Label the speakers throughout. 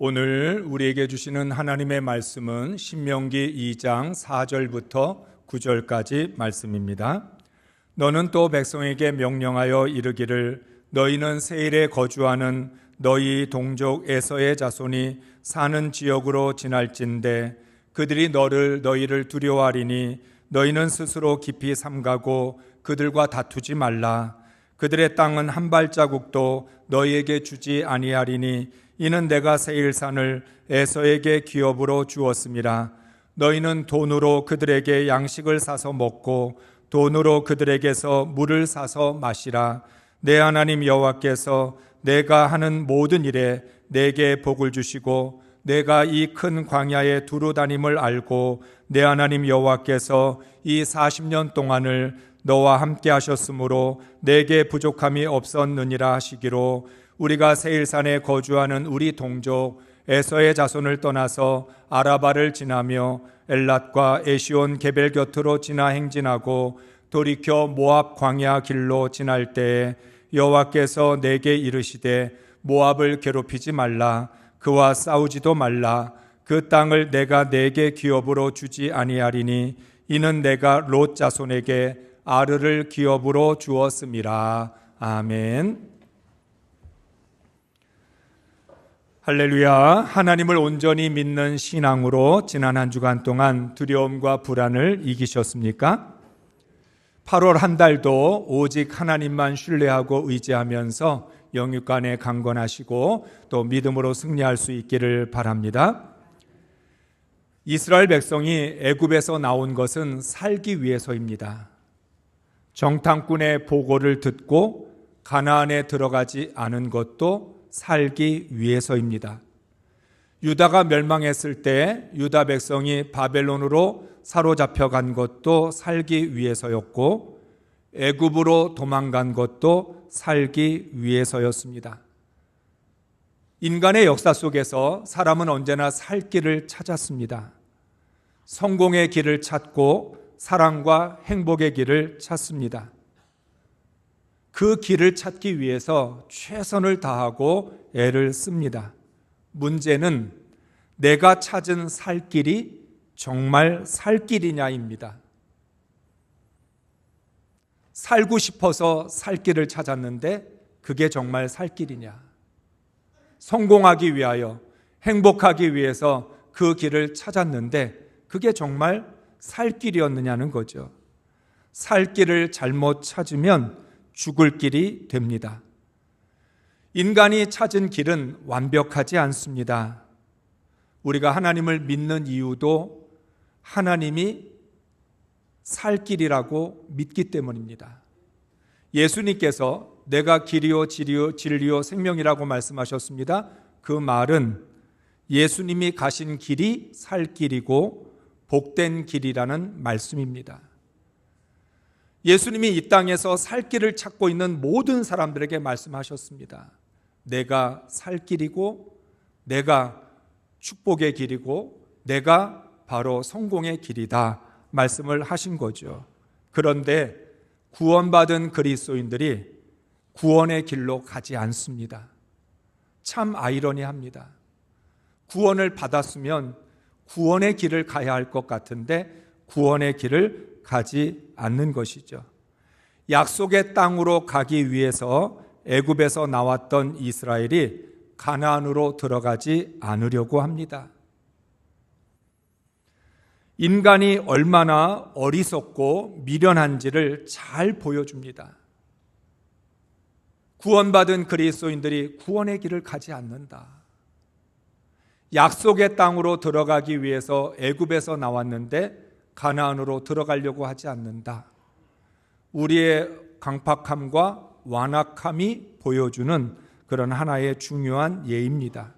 Speaker 1: 오늘 우리에게 주시는 하나님의 말씀은 신명기 2장 4절부터 9절까지 말씀입니다. 너는 또 백성에게 명령하여 이르기를 너희는 세일에 거주하는 너희 동족 에서의 자손이 사는 지역으로 지날진대 그들이 너희를 두려워하리니 너희는 스스로 깊이 삼가고 그들과 다투지 말라. 그들의 땅은 한 발자국도 너희에게 주지 아니하리니 이는 내가 세일산을 에서에게 기업으로 주었음이라. 너희는 돈으로 그들에게 양식을 사서 먹고 돈으로 그들에게서 물을 사서 마시라. 내 하나님 여호와께서 내가 하는 모든 일에 내게 복을 주시고 내가 이 큰 광야에 두루 다님을 알고 내 하나님 여호와께서 이 40년 동안을 너와 함께 하셨으므로 내게 부족함이 없었느니라 하시기로 우리가 세일산에 거주하는 우리 동족 에서의 자손을 떠나서 아라바를 지나며 엘랏과 에시온 게벨 곁으로 지나 행진하고 돌이켜 모압 광야 길로 지날 때에 여호와께서 내게 이르시되 모압을 괴롭히지 말라. 그와 싸우지도 말라. 그 땅을 내가 내게 기업으로 주지 아니하리니 이는 내가 롯 자손에게 아르를 기업으로 주었음이라. 아멘. 할렐루야. 하나님을 온전히 믿는 신앙으로 지난 한 주간 동안 두려움과 불안을 이기셨습니까? 8월 한 달도 오직 하나님만 신뢰하고 의지하면서 영육간에 강건하시고 또 믿음으로 승리할 수 있기를 바랍니다. 이스라엘 백성이 애굽에서 나온 것은 살기 위해서입니다. 정탐꾼의 보고를 듣고 가나안에 들어가지 않은 것도 살기 위해서입니다. 유다가 멸망했을 때 유다 백성이 바벨론으로 사로잡혀 간 것도 살기 위해서였고 애굽으로 도망간 것도 살기 위해서였습니다. 인간의 역사 속에서 사람은 언제나 살 길을 찾았습니다. 성공의 길을 찾고 사랑과 행복의 길을 찾습니다. 그 길을 찾기 위해서 최선을 다하고 애를 씁니다. 문제는 내가 찾은 살 길이 정말 살 길이냐입니다. 살고 싶어서 살 길을 찾았는데 그게 정말 살 길이냐? 성공하기 위하여, 행복하기 위해서 그 길을 찾았는데 그게 정말 살 길이었느냐는 거죠. 살 길을 잘못 찾으면 죽을 길이 됩니다. 인간이 찾은 길은 완벽하지 않습니다. 우리가 하나님을 믿는 이유도 하나님이 살 길이라고 믿기 때문입니다. 예수님께서 내가 길이요 진리요 생명이라고 말씀하셨습니다. 그 말은 예수님이 가신 길이 살 길이고 복된 길이라는 말씀입니다. 예수님이 이 땅에서 살 길을 찾고 있는 모든 사람들에게 말씀하셨습니다. 내가 살 길이고 내가 축복의 길이고 내가 바로 성공의 길이다 말씀을 하신 거죠. 그런데 구원받은 그리스도인들이 구원의 길로 가지 않습니다. 참 아이러니합니다. 구원을 받았으면 구원의 길을 가야 할 것 같은데 구원의 길을 가지 않는 것이죠. 약속의 땅으로 가기 위해서 애굽에서 나왔던 이스라엘이 가나안으로 들어가지 않으려고 합니다. 인간이 얼마나 어리석고 미련한지를 잘 보여줍니다. 구원받은 그리스도인들이 구원의 길을 가지 않는다. 약속의 땅으로 들어가기 위해서 애굽에서 나왔는데 가나안으로 들어가려고 하지 않는다. 우리의 강팍함과 완악함이 보여주는 그런 하나의 중요한 예입니다.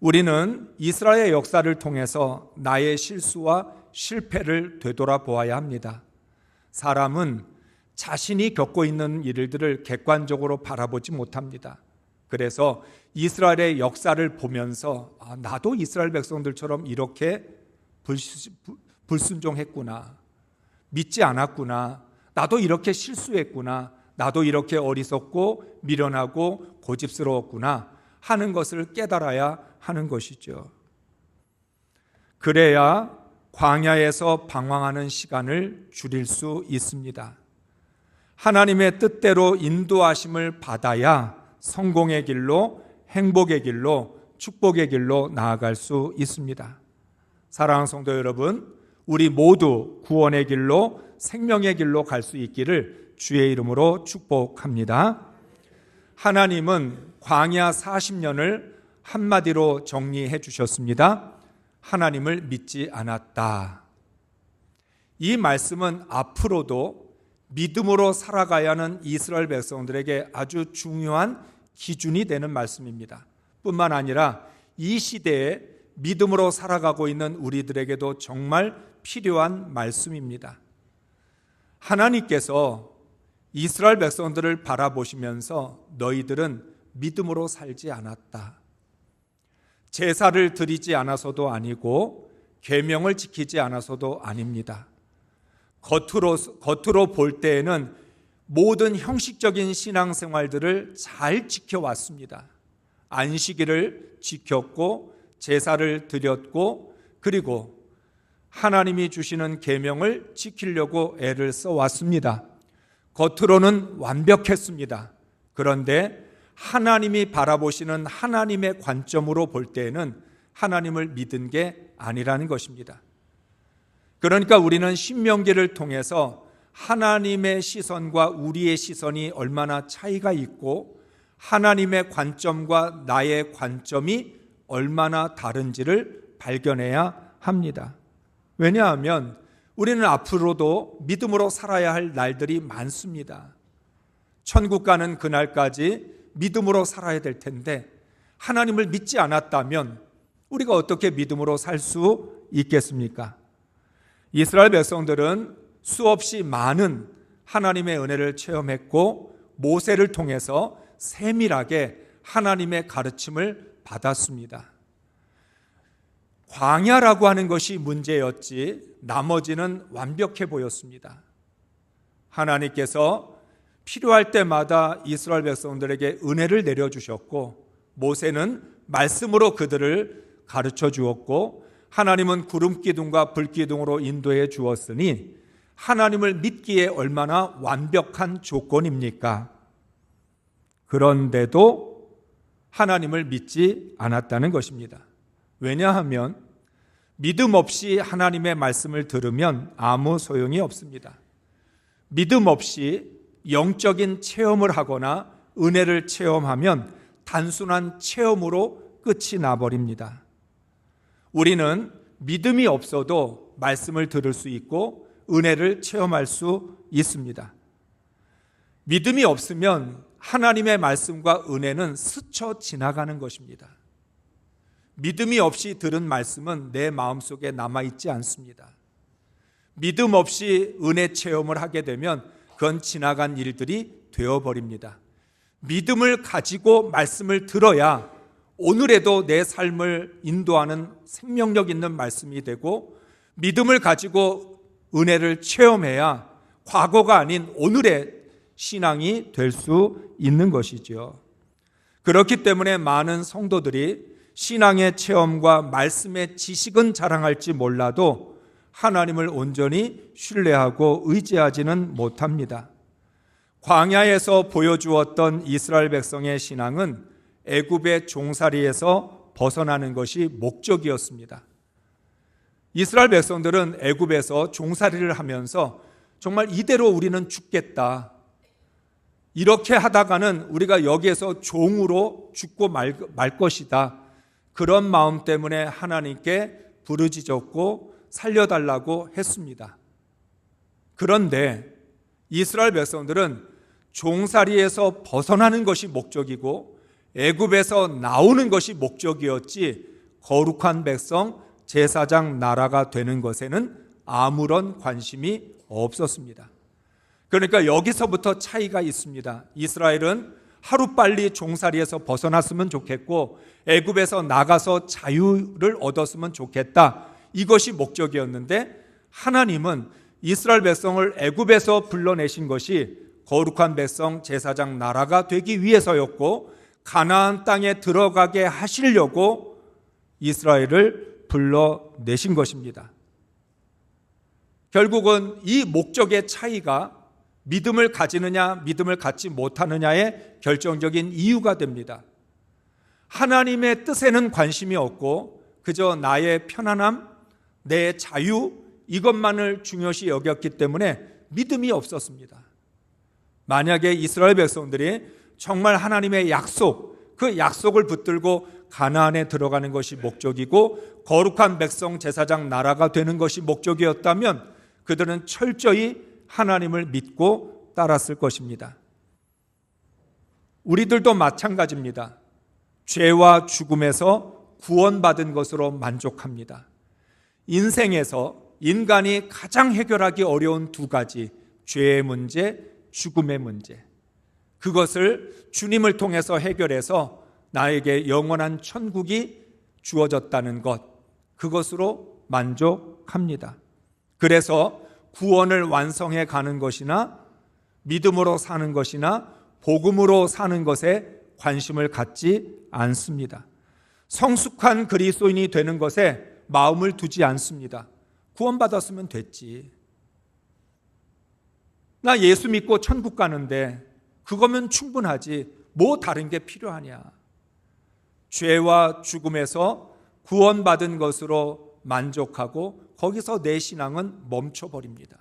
Speaker 1: 우리는 이스라엘의 역사를 통해서 나의 실수와 실패를 되돌아보아야 합니다. 사람은 자신이 겪고 있는 일들을 객관적으로 바라보지 못합니다. 그래서 이스라엘의 역사를 보면서 나도 이스라엘 백성들처럼 이렇게 불순종했구나, 믿지 않았구나, 나도 이렇게 실수했구나, 나도 이렇게 어리석고 미련하고 고집스러웠구나 하는 것을 깨달아야 하는 것이죠. 그래야 광야에서 방황하는 시간을 줄일 수 있습니다. 하나님의 뜻대로 인도하심을 받아야 성공의 길로, 행복의 길로, 축복의 길로 나아갈 수 있습니다. 사랑하는 성도 여러분, 우리 모두 구원의 길로, 생명의 길로 갈 수 있기를 주의 이름으로 축복합니다. 하나님은 광야 40년을 한마디로 정리해 주셨습니다. 하나님을 믿지 않았다. 이 말씀은 앞으로도 믿음으로 살아가야 하는 이스라엘 백성들에게 아주 중요한 기준이 되는 말씀입니다. 뿐만 아니라 이 시대에 믿음으로 살아가고 있는 우리들에게도 정말 필요한 말씀입니다. 하나님께서 이스라엘 백성들을 바라보시면서 너희들은 믿음으로 살지 않았다. 제사를 드리지 않아서도 아니고 계명을 지키지 않아서도 아닙니다. 겉으로 볼 때에는 모든 형식적인 신앙생활들을 잘 지켜왔습니다. 안식일을 지켰고 제사를 드렸고 그리고 하나님이 주시는 계명을 지키려고 애를 써왔습니다. 겉으로는 완벽했습니다. 그런데 하나님이 바라보시는 하나님의 관점으로 볼 때에는 하나님을 믿은 게 아니라는 것입니다. 그러니까 우리는 신명기를 통해서 하나님의 시선과 우리의 시선이 얼마나 차이가 있고 하나님의 관점과 나의 관점이 얼마나 다른지를 발견해야 합니다. 왜냐하면 우리는 앞으로도 믿음으로 살아야 할 날들이 많습니다. 천국 가는 그날까지 믿음으로 살아야 될 텐데 하나님을 믿지 않았다면 우리가 어떻게 믿음으로 살 수 있겠습니까? 이스라엘 백성들은 수없이 많은 하나님의 은혜를 체험했고 모세를 통해서 세밀하게 하나님의 가르침을 받았습니다. 광야라고 하는 것이 문제였지 나머지는 완벽해 보였습니다. 하나님께서 필요할 때마다 이스라엘 백성들에게 은혜를 내려주셨고 모세는 말씀으로 그들을 가르쳐 주었고 하나님은 구름 기둥과 불 기둥으로 인도해 주었으니 하나님을 믿기에 얼마나 완벽한 조건입니까? 그런데도 하나님을 믿지 않았다는 것입니다. 왜냐하면 믿음 없이 하나님의 말씀을 들으면 아무 소용이 없습니다. 믿음 없이 영적인 체험을 하거나 은혜를 체험하면 단순한 체험으로 끝이 나버립니다. 우리는 믿음이 없어도 말씀을 들을 수 있고 은혜를 체험할 수 있습니다. 믿음이 없으면 하나님의 말씀과 은혜는 스쳐 지나가는 것입니다. 믿음이 없이 들은 말씀은 내 마음속에 남아있지 않습니다. 믿음 없이 은혜 체험을 하게 되면 그건 지나간 일들이 되어버립니다. 믿음을 가지고 말씀을 들어야 오늘에도 내 삶을 인도하는 생명력 있는 말씀이 되고 믿음을 가지고 은혜를 체험해야 과거가 아닌 오늘의 신앙이 될 수 있는 것이죠. 그렇기 때문에 많은 성도들이 신앙의 체험과 말씀의 지식은 자랑할지 몰라도 하나님을 온전히 신뢰하고 의지하지는 못합니다. 광야에서 보여주었던 이스라엘 백성의 신앙은 애굽의 종살이에서 벗어나는 것이 목적이었습니다. 이스라엘 백성들은 애굽에서 종살이를 하면서 정말 이대로 우리는 죽겠다. 이렇게 하다가는 우리가 여기에서 종으로 죽고 말 것이다. 그런 마음 때문에 하나님께 부르짖었고 살려달라고 했습니다. 그런데 이스라엘 백성들은 종살이에서 벗어나는 것이 목적이고 애굽에서 나오는 것이 목적이었지 거룩한 백성 제사장 나라가 되는 것에는 아무런 관심이 없었습니다. 그러니까 여기서부터 차이가 있습니다. 이스라엘은 하루빨리 종살이에서 벗어났으면 좋겠고 애굽에서 나가서 자유를 얻었으면 좋겠다. 이것이 목적이었는데 하나님은 이스라엘 백성을 애굽에서 불러내신 것이 거룩한 백성 제사장 나라가 되기 위해서였고 가나안 땅에 들어가게 하시려고 이스라엘을 불러내신 것입니다. 결국은 이 목적의 차이가 믿음을 가지느냐 믿음을 갖지 못하느냐의 결정적인 이유가 됩니다. 하나님의 뜻에는 관심이 없고 그저 나의 편안함, 내 자유 이것만을 중요시 여겼기 때문에 믿음이 없었습니다. 만약에 이스라엘 백성들이 정말 하나님의 약속, 그 약속을 붙들고 가나안에 들어가는 것이 목적이고 거룩한 백성 제사장 나라가 되는 것이 목적이었다면 그들은 철저히 하나님을 믿고 따랐을 것입니다. 우리들도 마찬가지입니다. 죄와 죽음에서 구원받은 것으로 만족합니다. 인생에서 인간이 가장 해결하기 어려운 두 가지, 죄의 문제, 죽음의 문제. 그것을 주님을 통해서 해결해서 나에게 영원한 천국이 주어졌다는 것, 그것으로 만족합니다. 그래서 구원을 완성해 가는 것이나 믿음으로 사는 것이나 복음으로 사는 것에 관심을 갖지 않습니다. 성숙한 그리스도인이 되는 것에 마음을 두지 않습니다. 구원받았으면 됐지. 나 예수 믿고 천국 가는데 그거면 충분하지. 뭐 다른 게 필요하냐. 죄와 죽음에서 구원받은 것으로 만족하고 거기서 내 신앙은 멈춰버립니다.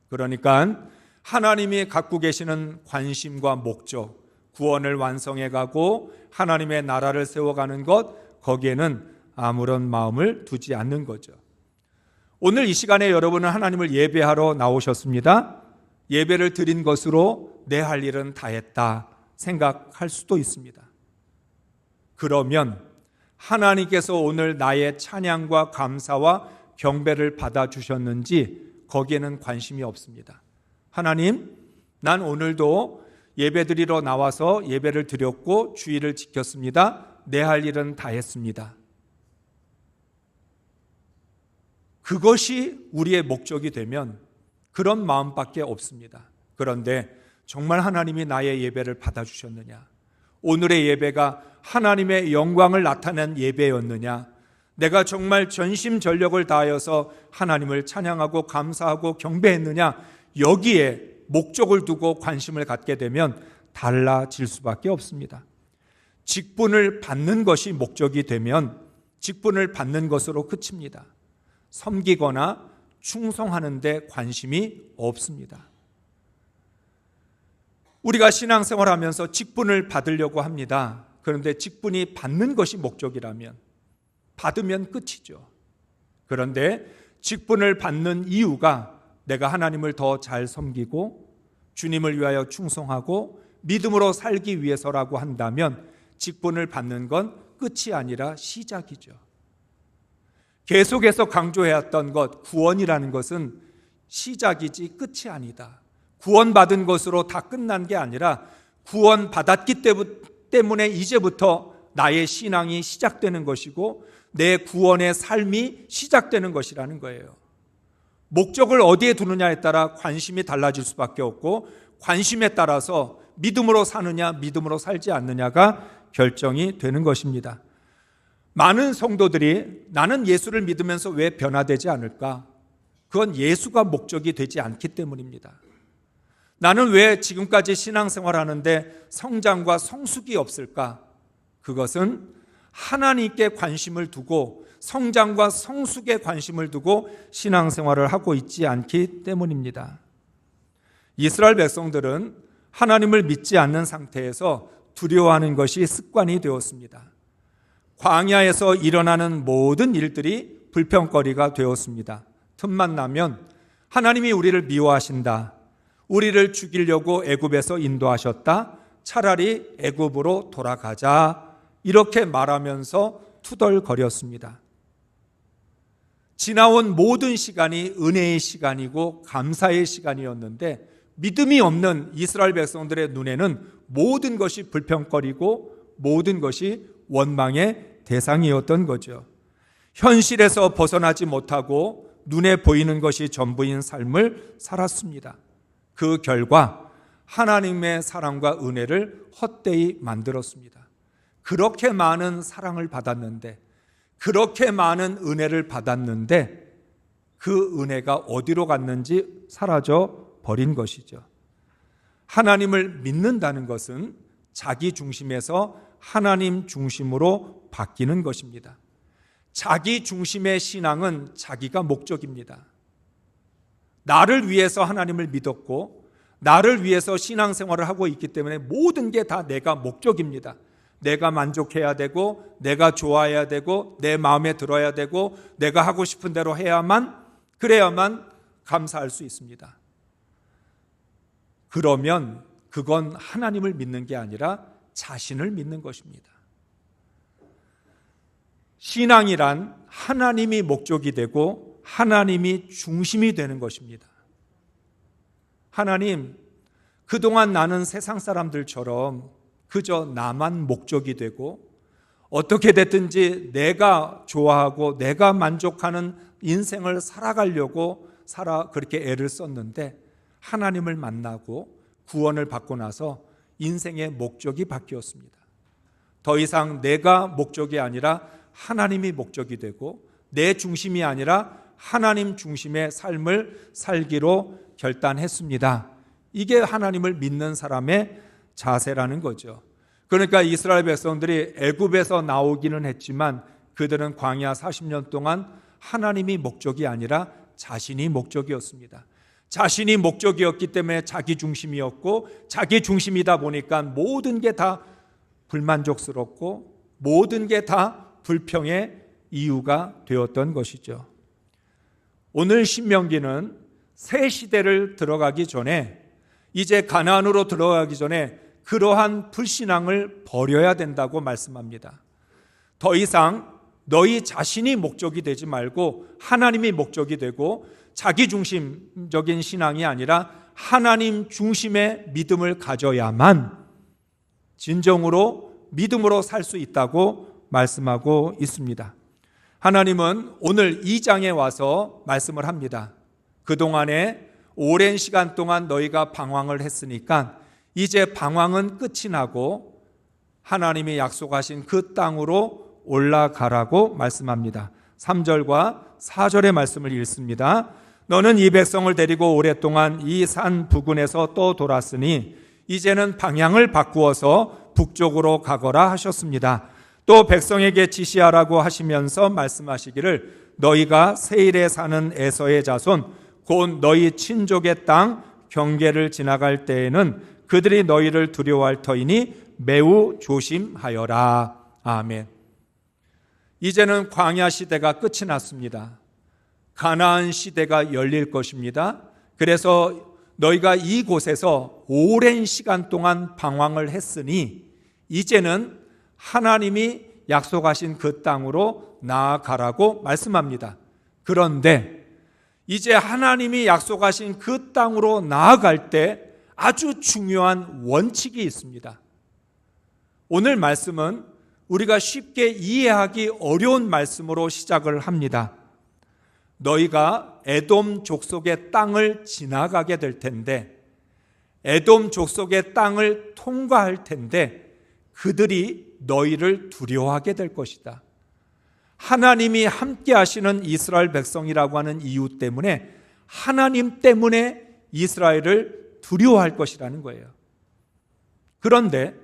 Speaker 1: 그러니까 하나님이 갖고 계시는 관심과 목적, 구원을 완성해 가고 하나님의 나라를 세워가는 것, 거기에는 아무런 마음을 두지 않는 거죠. 오늘 이 시간에 여러분은 하나님을 예배하러 나오셨습니다. 예배를 드린 것으로 내 할 일은 다 했다 생각할 수도 있습니다. 그러면 하나님께서 오늘 나의 찬양과 감사와 경배를 받아주셨는지 거기에는 관심이 없습니다. 하나님, 난 오늘도 예배드리러 나와서 예배를 드렸고 주의를 지켰습니다. 내 할 일은 다 했습니다. 그것이 우리의 목적이 되면 그런 마음밖에 없습니다. 그런데 정말 하나님이 나의 예배를 받아주셨느냐? 오늘의 예배가 하나님의 영광을 나타낸 예배였느냐? 내가 정말 전심전력을 다하여서 하나님을 찬양하고 감사하고 경배했느냐? 여기에 목적을 두고 관심을 갖게 되면 달라질 수밖에 없습니다. 직분을 받는 것이 목적이 되면 직분을 받는 것으로 그칩니다. 섬기거나 충성하는 데 관심이 없습니다. 우리가 신앙생활하면서 직분을 받으려고 합니다. 그런데 직분이 받는 것이 목적이라면 받으면 끝이죠. 그런데 직분을 받는 이유가 내가 하나님을 더 잘 섬기고 주님을 위하여 충성하고 믿음으로 살기 위해서라고 한다면 직분을 받는 건 끝이 아니라 시작이죠. 계속해서 강조해왔던 것, 구원이라는 것은 시작이지 끝이 아니다. 구원받은 것으로 다 끝난 게 아니라 구원받았기 때문에 이제부터 나의 신앙이 시작되는 것이고 내 구원의 삶이 시작되는 것이라는 거예요. 목적을 어디에 두느냐에 따라 관심이 달라질 수밖에 없고 관심에 따라서 믿음으로 사느냐 믿음으로 살지 않느냐가 결정이 되는 것입니다. 많은 성도들이 나는 예수를 믿으면서 왜 변화되지 않을까? 그건 예수가 목적이 되지 않기 때문입니다. 나는 왜 지금까지 신앙생활하는데 성장과 성숙이 없을까? 그것은 하나님께 관심을 두고 성장과 성숙에 관심을 두고 신앙생활을 하고 있지 않기 때문입니다. 이스라엘 백성들은 하나님을 믿지 않는 상태에서 두려워하는 것이 습관이 되었습니다. 광야에서 일어나는 모든 일들이 불평거리가 되었습니다. 틈만 나면 하나님이 우리를 미워하신다. 우리를 죽이려고 애굽에서 인도하셨다. 차라리 애굽으로 돌아가자. 이렇게 말하면서 투덜거렸습니다. 지나온 모든 시간이 은혜의 시간이고 감사의 시간이었는데 믿음이 없는 이스라엘 백성들의 눈에는 모든 것이 불평거리고 모든 것이 원망의 대상이었던 거죠. 현실에서 벗어나지 못하고 눈에 보이는 것이 전부인 삶을 살았습니다. 그 결과 하나님의 사랑과 은혜를 헛되이 만들었습니다. 그렇게 많은 사랑을 받았는데, 그렇게 많은 은혜를 받았는데 그 은혜가 어디로 갔는지 사라져 버린 것이죠. 하나님을 믿는다는 것은 자기 중심에서 하나님 중심으로 바뀌는 것입니다. 자기 중심의 신앙은 자기가 목적입니다. 나를 위해서 하나님을 믿었고 나를 위해서 신앙생활을 하고 있기 때문에 모든 게 다 내가 목적입니다. 내가 만족해야 되고 내가 좋아해야 되고 내 마음에 들어야 되고 내가 하고 싶은 대로 그래야만 감사할 수 있습니다. 그러면 그건 하나님을 믿는 게 아니라 자신을 믿는 것입니다. 신앙이란 하나님이 목적이 되고 하나님이 중심이 되는 것입니다. 하나님, 그동안 나는 세상 사람들처럼 그저 나만 목적이 되고 어떻게 됐든지 내가 좋아하고 내가 만족하는 인생을 살아가려고 그렇게 애를 썼는데 하나님을 만나고 구원을 받고 나서 인생의 목적이 바뀌었습니다. 더 이상 내가 목적이 아니라 하나님이 목적이 되고 내 중심이 아니라 하나님 중심의 삶을 살기로 결단했습니다. 이게 하나님을 믿는 사람의 자세라는 거죠. 그러니까 이스라엘 백성들이 애굽에서 나오기는 했지만 그들은 광야 40년 동안 하나님이 목적이 아니라 자신이 목적이었습니다. 자신이 목적이었기 때문에 자기 중심이었고 자기 중심이다 보니까 모든 게 다 불만족스럽고 모든 게 다 불평의 이유가 되었던 것이죠. 오늘 신명기는 새 시대를 들어가기 전에 이제 가나안으로 들어가기 전에 그러한 불신앙을 버려야 된다고 말씀합니다. 더 이상 너희 자신이 목적이 되지 말고 하나님이 목적이 되고 자기 중심적인 신앙이 아니라 하나님 중심의 믿음을 가져야만 진정으로 믿음으로 살 수 있다고 말씀하고 있습니다. 하나님은 오늘 2장에 와서 말씀을 합니다. 그동안에 오랜 시간 동안 너희가 방황을 했으니까 이제 방황은 끝이 나고 하나님이 약속하신 그 땅으로 올라가라고 말씀합니다. 3절과 4절의 말씀을 읽습니다. 너는 이 백성을 데리고 오랫동안 이 산 부근에서 또 돌았으니 이제는 방향을 바꾸어서 북쪽으로 가거라 하셨습니다. 또 백성에게 지시하라고 하시면서 말씀하시기를 너희가 세일에 사는 에서의 자손 곧 너희 친족의 땅 경계를 지나갈 때에는 그들이 너희를 두려워할 터이니 매우 조심하여라. 아멘. 이제는 광야 시대가 끝이 났습니다. 가나안 시대가 열릴 것입니다. 그래서 너희가 이곳에서 오랜 시간 동안 방황을 했으니 이제는 하나님이 약속하신 그 땅으로 나아가라고 말씀합니다. 그런데 이제 하나님이 약속하신 그 땅으로 나아갈 때 아주 중요한 원칙이 있습니다. 오늘 말씀은 우리가 쉽게 이해하기 어려운 말씀으로 시작을 합니다. 너희가 에돔 족속의 땅을 지나가게 될 텐데 에돔 족속의 땅을 통과할 텐데 그들이 너희를 두려워하게 될 것이다. 하나님이 함께 하시는 이스라엘 백성이라고 하는 이유 때문에 하나님 때문에 이스라엘을 두려워할 것이라는 거예요. 그런데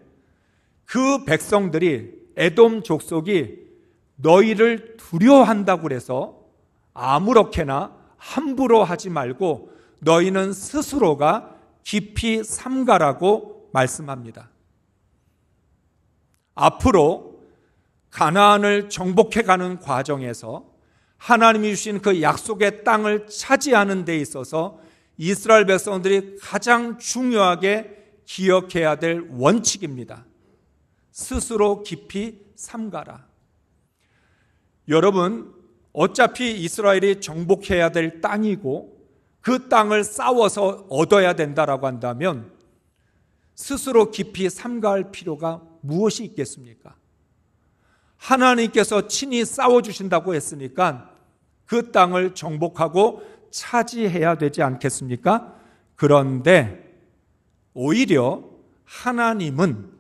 Speaker 1: 그 백성들이 에돔 족속이 너희를 두려워한다고 해서 아무렇게나 함부로 하지 말고 너희는 스스로가 깊이 삼가라고 말씀합니다. 앞으로 가나안을 정복해가는 과정에서 하나님이 주신 그 약속의 땅을 차지하는 데 있어서 이스라엘 백성들이 가장 중요하게 기억해야 될 원칙입니다. 스스로 깊이 삼가라. 여러분, 어차피 이스라엘이 정복해야 될 땅이고 그 땅을 싸워서 얻어야 된다라고 한다면 스스로 깊이 삼가할 필요가 무엇이 있겠습니까? 하나님께서 친히 싸워주신다고 했으니까 그 땅을 정복하고 차지해야 되지 않겠습니까? 그런데 오히려 하나님은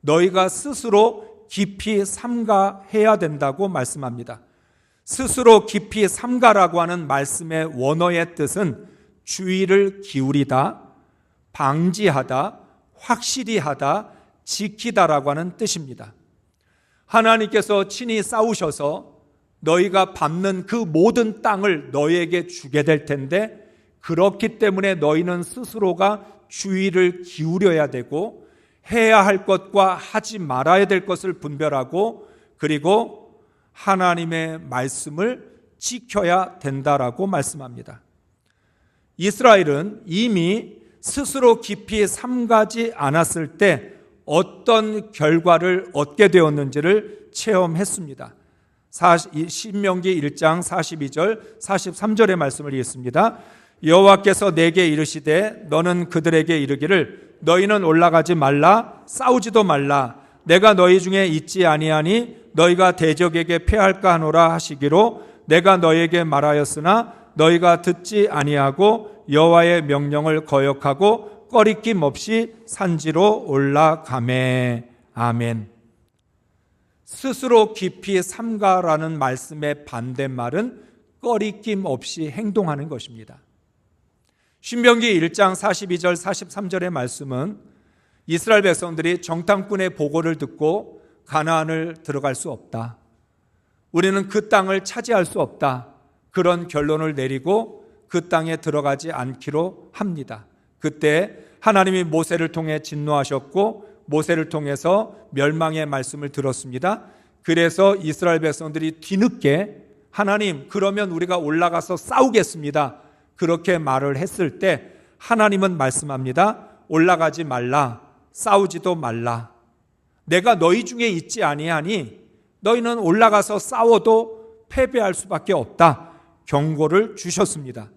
Speaker 1: 너희가 스스로 깊이 삼가해야 된다고 말씀합니다. 스스로 깊이 삼가라고 하는 말씀의 원어의 뜻은 주의를 기울이다, 방지하다, 확실히 하다, 지키다라고 하는 뜻입니다. 하나님께서 친히 싸우셔서 너희가 밟는 그 모든 땅을 너희에게 주게 될 텐데, 그렇기 때문에 너희는 스스로가 주의를 기울여야 되고 해야 할 것과 하지 말아야 될 것을 분별하고, 그리고 하나님의 말씀을 지켜야 된다라고 말씀합니다. 이스라엘은 이미 스스로 깊이 삼가지 않았을 때 어떤 결과를 얻게 되었는지를 체험했습니다. 신명기 1장 42절 43절의 말씀을 읽습니다. 여호와께서 내게 이르시되 너는 그들에게 이르기를 너희는 올라가지 말라, 싸우지도 말라, 내가 너희 중에 있지 아니하니 너희가 대적에게 패할까 하노라 하시기로 내가 너희에게 말하였으나 너희가 듣지 아니하고 여호와의 명령을 거역하고 꺼리낌 없이 산지로 올라가매. 아멘. 스스로 깊이 삼가라는 말씀의 반대말은 꺼리낌 없이 행동하는 것입니다. 신명기 1장 42절 43절의 말씀은 이스라엘 백성들이 정탐꾼의 보고를 듣고 가나안을 들어갈 수 없다, 우리는 그 땅을 차지할 수 없다, 그런 결론을 내리고 그 땅에 들어가지 않기로 합니다. 그때 하나님이 모세를 통해 진노하셨고 모세를 통해서 멸망의 말씀을 들었습니다. 그래서 이스라엘 백성들이 뒤늦게 하나님, 그러면 우리가 올라가서 싸우겠습니다, 그렇게 말을 했을 때 하나님은 말씀합니다. 올라가지 말라, 싸우지도 말라, 내가 너희 중에 있지 아니하니 너희는 올라가서 싸워도 패배할 수밖에 없다, 경고를 주셨습니다.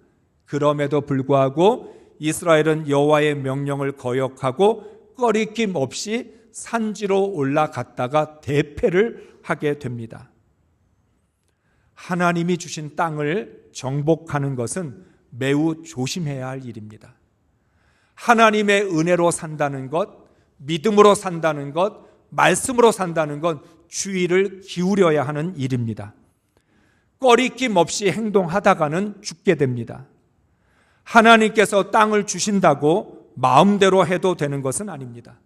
Speaker 1: 그럼에도 불구하고 이스라엘은 여호와의 명령을 거역하고 꺼리낌 없이 산지로 올라갔다가 대패를 하게 됩니다. 하나님이 주신 땅을 정복하는 것은 매우 조심해야 할 일입니다. 하나님의 은혜로 산다는 것, 믿음으로 산다는 것, 말씀으로 산다는 건 주의를 기울여야 하는 일입니다. 꺼리낌 없이 행동하다가는 죽게 됩니다. 하나님께서 땅을 주신다고 마음대로 해도 되는 것은 아닙니다.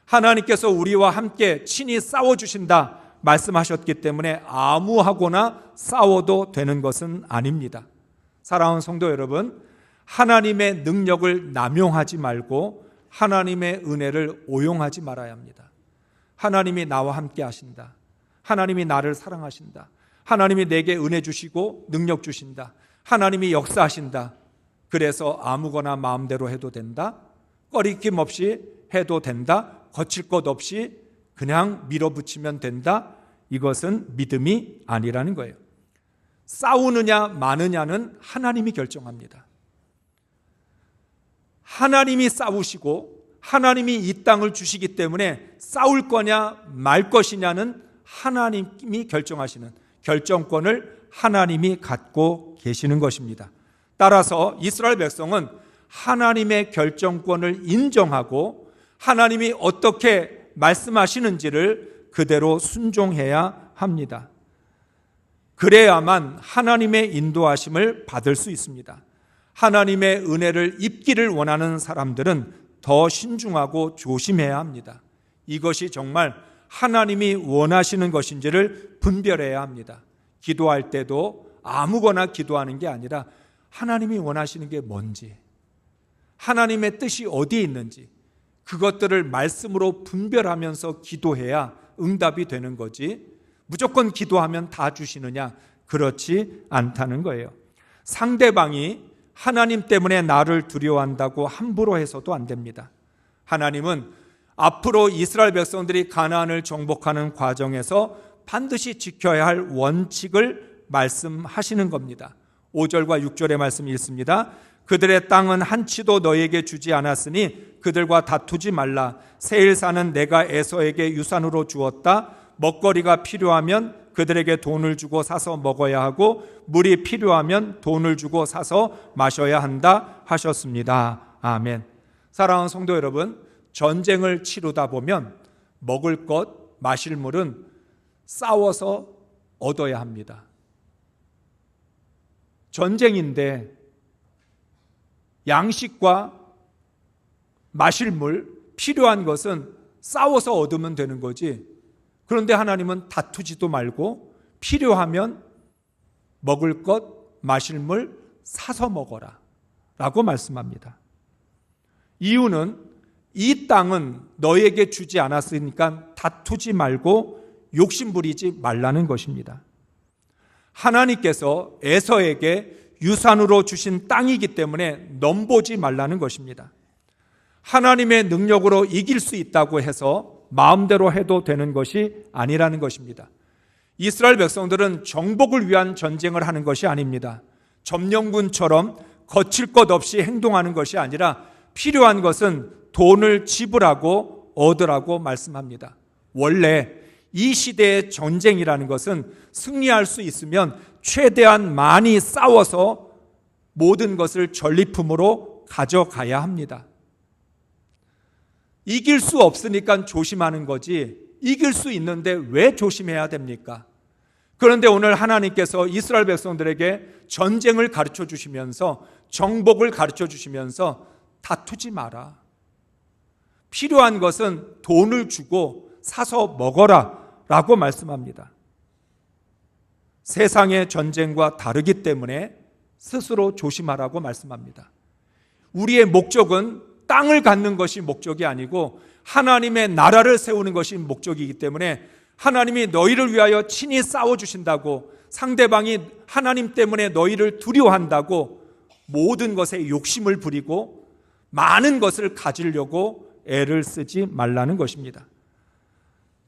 Speaker 1: 하나님께서 우리와 함께 친히 싸워주신다 말씀하셨기 때문에 아무하고나 싸워도 되는 것은 아닙니다. 사랑하는 성도 여러분, 하나님의 능력을 남용하지 말고 하나님의 은혜를 오용하지 말아야 합니다. 하나님이 나와 함께 하신다, 하나님이 나를 사랑하신다, 하나님이 내게 은혜 주시고 능력 주신다, 하나님이 역사하신다, 그래서 아무거나 마음대로 해도 된다, 꺼리낌 없이 해도 된다, 거칠 것 없이 그냥 밀어붙이면 된다, 이것은 믿음이 아니라는 거예요. 싸우느냐 마느냐는 하나님이 결정합니다. 하나님이 싸우시고 하나님이 이 땅을 주시기 때문에 싸울 거냐 말 것이냐는 하나님이 결정하시는, 결정권을 하나님이 갖고 계시는 것입니다. 따라서 이스라엘 백성은 하나님의 결정권을 인정하고 하나님이 어떻게 말씀하시는지를 그대로 순종해야 합니다. 그래야만 하나님의 인도하심을 받을 수 있습니다. 하나님의 은혜를 입기를 원하는 사람들은 더 신중하고 조심해야 합니다. 이것이 정말 하나님이 원하시는 것인지를 분별해야 합니다. 기도할 때도 아무거나 기도하는 게 아니라 하나님이 원하시는 게 뭔지, 하나님의 뜻이 어디에 있는지 그것들을 말씀으로 분별하면서 기도해야 응답이 되는 거지, 무조건 기도하면 다 주시느냐, 그렇지 않다는 거예요. 상대방이 하나님 때문에 나를 두려워한다고 함부로 해서도 안 됩니다. 하나님은 앞으로 이스라엘 백성들이 가나안을 정복하는 과정에서 반드시 지켜야 할 원칙을 말씀하시는 겁니다. 5절과 6절의 말씀 읽습니다. 그들의 땅은 한치도 너에게 주지 않았으니 그들과 다투지 말라. 세일산은 내가 에서에게 유산으로 주었다. 먹거리가 필요하면 그들에게 돈을 주고 사서 먹어야 하고 물이 필요하면 돈을 주고 사서 마셔야 한다 하셨습니다. 아멘. 사랑하는 성도 여러분, 전쟁을 치르다 보면 먹을 것, 마실 물은 싸워서 얻어야 합니다. 전쟁인데 양식과 마실 물, 필요한 것은 싸워서 얻으면 되는 거지. 그런데 하나님은 다투지도 말고 필요하면 먹을 것, 마실 물 사서 먹어라 라고 말씀합니다. 이유는 이 땅은 너에게 주지 않았으니까 다투지 말고 욕심부리지 말라는 것입니다. 하나님께서 에서에게 유산으로 주신 땅이기 때문에 넘보지 말라는 것입니다. 하나님의 능력으로 이길 수 있다고 해서 마음대로 해도 되는 것이 아니라는 것입니다. 이스라엘 백성들은 정복을 위한 전쟁을 하는 것이 아닙니다. 점령군처럼 거칠 것 없이 행동하는 것이 아니라 필요한 것은 돈을 지불하고 얻으라고 말씀합니다. 원래 이 시대의 전쟁이라는 것은 승리할 수 있으면 최대한 많이 싸워서 모든 것을 전리품으로 가져가야 합니다. 이길 수 없으니까 조심하는 거지 이길 수 있는데 왜 조심해야 됩니까? 그런데 오늘 하나님께서 이스라엘 백성들에게 전쟁을 가르쳐 주시면서 정복을 가르쳐 주시면서 다투지 마라. 필요한 것은 돈을 주고 사서 먹어라 라고 말씀합니다. 세상의 전쟁과 다르기 때문에 스스로 조심하라고 말씀합니다. 우리의 목적은 땅을 갖는 것이 목적이 아니고 하나님의 나라를 세우는 것이 목적이기 때문에 하나님이 너희를 위하여 친히 싸워주신다고, 상대방이 하나님 때문에 너희를 두려워한다고 모든 것에 욕심을 부리고 많은 것을 가지려고 애를 쓰지 말라는 것입니다.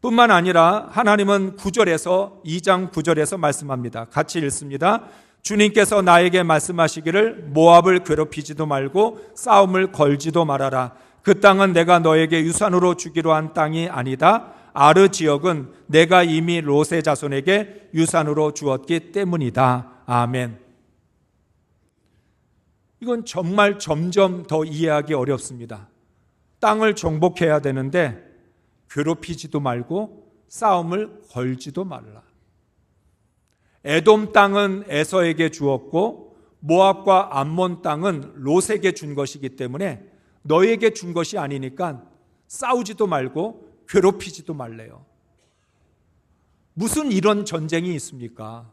Speaker 1: 뿐만 아니라 하나님은 2장 9절에서 말씀합니다. 같이 읽습니다. 주님께서 나에게 말씀하시기를 모압을 괴롭히지도 말고 싸움을 걸지도 말아라. 그 땅은 내가 너에게 유산으로 주기로 한 땅이 아니다. 아르 지역은 내가 이미 롯의 자손에게 유산으로 주었기 때문이다. 아멘. 이건 정말 점점 더 이해하기 어렵습니다. 땅을 정복해야 되는데 괴롭히지도 말고 싸움을 걸지도 말라. 에돔 땅은 에서에게 주었고 모압과 암몬 땅은 롯에게 준 것이기 때문에 너에게 준 것이 아니니까 싸우지도 말고 괴롭히지도 말래요. 무슨 이런 전쟁이 있습니까?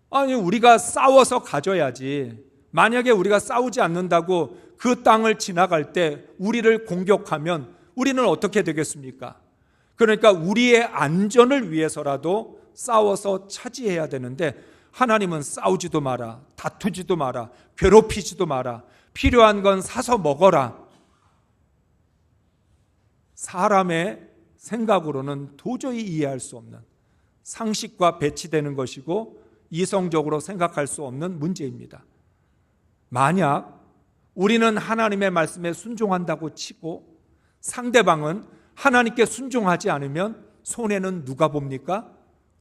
Speaker 1: 아니, 우리가 싸워서 가져야지. 만약에 우리가 싸우지 않는다고 그 땅을 지나갈 때 우리를 공격하면 우리는 어떻게 되겠습니까? 그러니까 우리의 안전을 위해서라도 싸워서 차지해야 되는데 하나님은 싸우지도 마라, 다투지도 마라, 괴롭히지도 마라, 필요한 건 사서 먹어라. 사람의 생각으로는 도저히 이해할 수 없는, 상식과 배치되는 것이고 이성적으로 생각할 수 없는 문제입니다. 만약 우리는 하나님의 말씀에 순종한다고 치고 상대방은 하나님께 순종하지 않으면 손해는 누가 봅니까?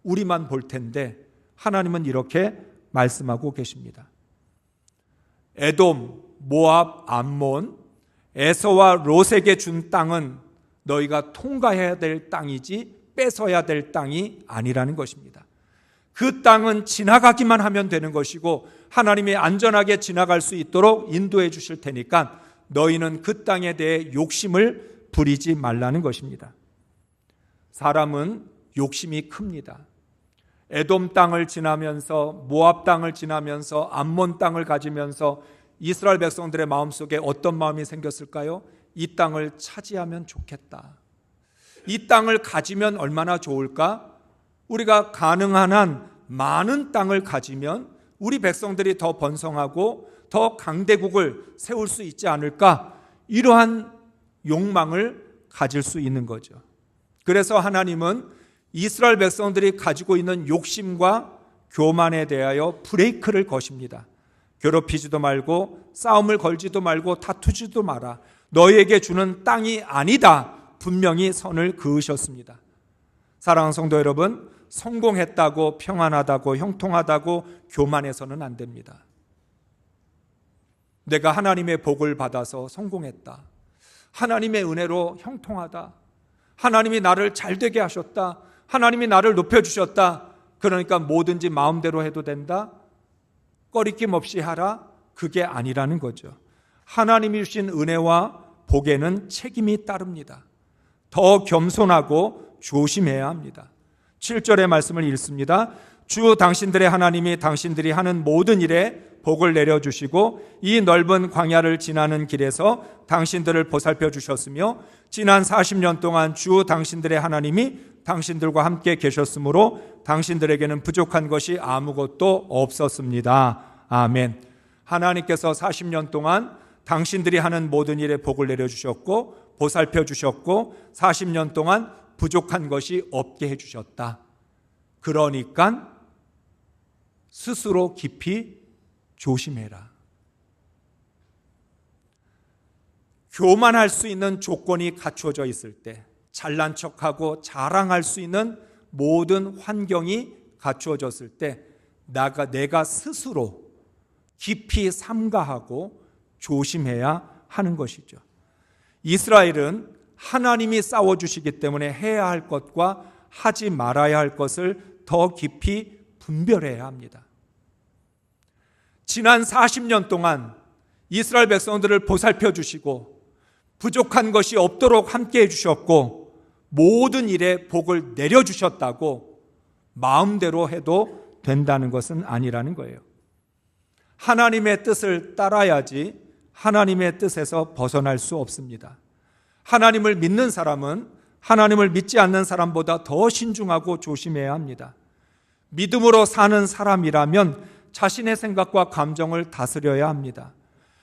Speaker 1: 우리만 볼 텐데 하나님은 이렇게 말씀하고 계십니다. 에돔, 모압, 암몬, 에서와 롯에게 준 땅은 너희가 통과해야 될 땅이지 뺏어야 될 땅이 아니라는 것입니다. 그 땅은 지나가기만 하면 되는 것이고 하나님이 안전하게 지나갈 수 있도록 인도해 주실 테니까 너희는 그 땅에 대해 욕심을 부리지 말라는 것입니다. 사람은 욕심이 큽니다. 에돔 땅을 지나면서 모압 땅을 지나면서 암몬 땅을 가지면서 이스라엘 백성들의 마음속에 어떤 마음이 생겼을까요? 이 땅을 차지하면 좋겠다. 이 땅을 가지면 얼마나 좋을까? 우리가 가능한 한 많은 땅을 가지면 우리 백성들이 더 번성하고 더 강대국을 세울 수 있지 않을까? 이러한 욕망을 가질 수 있는 거죠. 그래서 하나님은 이스라엘 백성들이 가지고 있는 욕심과 교만에 대하여 브레이크를 거십니다. 괴롭히지도 말고 싸움을 걸지도 말고 다투지도 마라. 너희에게 주는 땅이 아니다. 분명히 선을 그으셨습니다. 사랑하는 성도 여러분, 성공했다고 평안하다고 형통하다고 교만해서는 안 됩니다. 내가 하나님의 복을 받아서 성공했다. 하나님의 은혜로 형통하다. 하나님이 나를 잘되게 하셨다. 하나님이 나를 높여주셨다. 그러니까 뭐든지 마음대로 해도 된다. 꺼리낌 없이 하라. 그게 아니라는 거죠. 하나님이 주신 은혜와 복에는 책임이 따릅니다. 더 겸손하고 조심해야 합니다. 7절의 말씀을 읽습니다. 주 당신들의 하나님이 당신들이 하는 모든 일에 복을 내려주시고 이 넓은 광야를 지나는 길에서 당신들을 보살펴 주셨으며 지난 40년 동안 주 당신들의 하나님이 당신들과 함께 계셨으므로 당신들에게는 부족한 것이 아무것도 없었습니다. 아멘. 하나님께서 40년 동안 당신들이 하는 모든 일에 복을 내려주셨고 보살펴 주셨고 40년 동안 부족한 것이 없게 해주셨다. 그러니까 스스로 깊이 조심해라. 교만할 수 있는 조건이 갖춰져 있을 때, 잘난 척하고 자랑할 수 있는 모든 환경이 갖추어졌을 때 내가 스스로 깊이 삼가하고 조심해야 하는 것이죠. 이스라엘은 하나님이 싸워주시기 때문에 해야 할 것과 하지 말아야 할 것을 더 깊이 분별해야 합니다. 지난 40년 동안 이스라엘 백성들을 보살펴 주시고 부족한 것이 없도록 함께 해주셨고 모든 일에 복을 내려주셨다고 마음대로 해도 된다는 것은 아니라는 거예요. 하나님의 뜻을 따라야지 하나님의 뜻에서 벗어날 수 없습니다. 하나님을 믿는 사람은 하나님을 믿지 않는 사람보다 더 신중하고 조심해야 합니다. 믿음으로 사는 사람이라면 자신의 생각과 감정을 다스려야 합니다.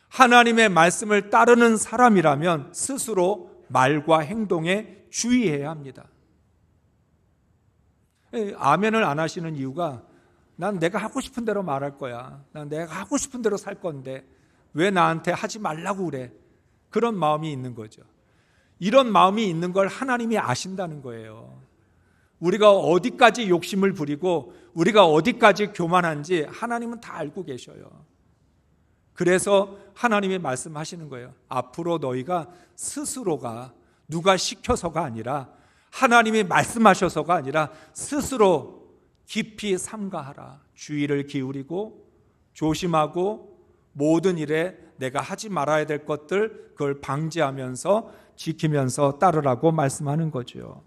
Speaker 1: 하나님의 말씀을 따르는 사람이라면 스스로 말과 행동에 주의해야 합니다. 아멘을 안 하시는 이유가 난 내가 하고 싶은 대로 말할 거야. 난 내가 하고 싶은 대로 살 건데 왜 나한테 하지 말라고 그래? 그런 마음이 있는 거죠. 이런 마음이 있는 걸 하나님이 아신다는 거예요. 우리가 어디까지 욕심을 부리고 우리가 어디까지 교만한지 하나님은 다 알고 계셔요. 그래서 하나님이 말씀하시는 거예요. 앞으로 너희가 스스로가 누가 시켜서가 아니라 하나님이 말씀하셔서가 아니라 스스로 깊이 삼가하라. 주의를 기울이고 조심하고 모든 일에 내가 하지 말아야 될 것들 그걸 방지하면서 지키면서 따르라고 말씀하는 거죠.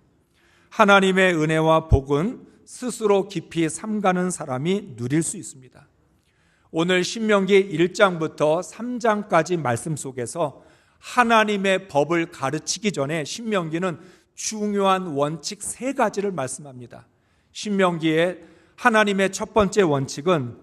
Speaker 1: 하나님의 은혜와 복은 스스로 깊이 삼가는 사람이 누릴 수 있습니다. 오늘 신명기 1장부터 3장까지 말씀 속에서 하나님의 법을 가르치기 전에 신명기는 중요한 원칙 3가지를 말씀합니다. 신명기의 하나님의 첫 번째 원칙은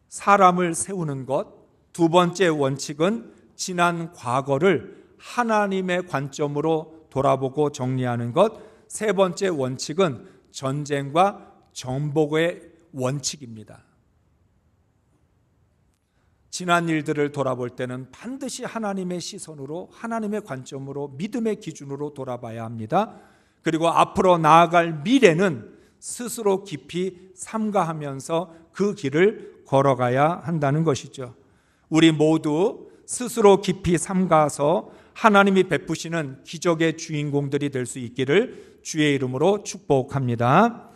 Speaker 1: 사람을 세우는 것, 두 번째 원칙은 지난 과거를 하나님의 관점으로 돌아보고 정리하는 것, 세 번째 원칙은 전쟁과 정복의 원칙입니다. 지난 일들을 돌아볼 때는 반드시 하나님의 시선으로 하나님의 관점으로 믿음의 기준으로 돌아봐야 합니다. 그리고 앞으로 나아갈 미래는 스스로 깊이 삼가하면서 그 길을 걸어가야 한다는 것이죠. 우리 모두 스스로 깊이 삼가서 하나님이 베푸시는 기적의 주인공들이 될 수 있기를 주의 이름으로 축복합니다.